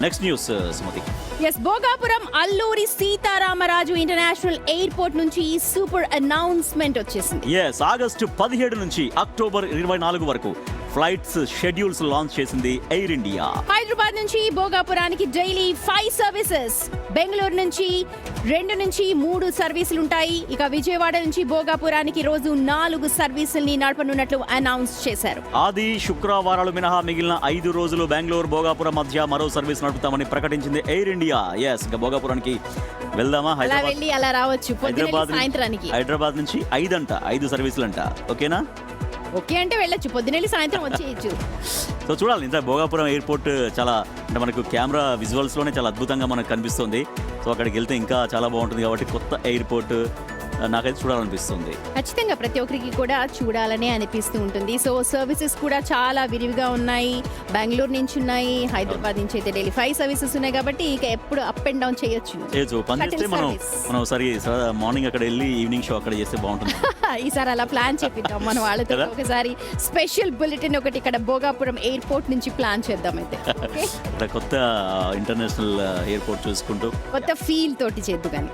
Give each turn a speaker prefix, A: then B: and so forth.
A: Next news Sumathi.
B: Bhogapuram Alluri Sitaramaraju international airport నుంచి super announcement వచ్చేసింది.
A: August 17 నుంచి అక్టోబర్ 24 వరకు ఫ్లైట్స్ షెడ్యూల్స్ లాంచ్ చేసింది ఎయిర్ ఇండియా.
B: హైదరాబాద్ నుంచి భోగాపురానికి డైలీ 5 సర్వీసెస్, బెంగళూరు నుంచి 2 నుంచి 3 సర్వీసులు ఉంటాయి. ఇక విజయవాడ నుంచి భోగాపురానికి రోజు 4 సర్వీసుల్ని నడపనున్నట్లు అనౌన్స్ చేశారు.
A: ఆది శుక్రవారాలు మినహా మిగిలిన 5 రోజులు బెంగళూరు భోగాపురం మధ్య మరో సర్వీస్ నడుపుతామని ప్రకటించింది ఎయిర్ ఇండియా. ఇంకా భోగాపురానికి వెళ్దామా?
B: అలా రావచ్చు.
A: హైదరాబాద్ నుంచి 5 సర్వీసులంట. ఓకేనా?
B: ఓకే అంటే వెళ్ళొచ్చు, పొద్దునెళ్ళి సాయంత్రం వచ్చేయచ్చు.
A: సో చూడాలి. ఇంత భోగాపురం ఎయిర్పోర్ట్ చాలా అంటే మనకు కెమెరా విజువల్స్ లోనే చాలా అద్భుతంగా మనకు కనిపిస్తుంది. సో అక్కడికి వెళ్తే ఇంకా చాలా బాగుంటుంది కాబట్టి కొత్త ఎయిర్పోర్ట్ నాకైతే చూడాలనిపిస్తుంది.
B: ఖచ్చితంగా ప్రతి ఒక్కరికి కూడా చూడాలనే అనిపిస్తూ ఉంటుంది. సో సర్వీసెస్ కూడా చాలా విరివిగా ఉన్నాయి. బెంగళూరు నుంచి ఉన్నాయి, హైదరాబాద్ నుంచి అయితే డైలీ 5 సర్వీసెస్ ఉన్నాయి కాబట్టి ఇక ఎప్పుడు అప్ అండ్ డౌన్ చేయొచ్చు.
A: పని చేస్తే మనం ఒకసారి మార్నింగ్ అక్కడ వెళ్ళి ఈవినింగ్ షో అక్కడ చేస్తే బాగుంటుంది.
B: ఈసారి అలా ప్లాన్ చేపిద్దాం మన వాళ్ళతో. ఒకసారి స్పెషల్ బులెటిన్ ఒకటి ఇక్కడ భోగాపురం ఎయిర్పోర్ట్ నుంచి ప్లాన్ చేద్దాం. అయితే
A: కొత్త ఇంటర్నేషనల్ ఎయిర్పోర్ట్ చూసుకుంటూ
B: కొత్త ఫీల్ తోటి చేద్దు కానీ.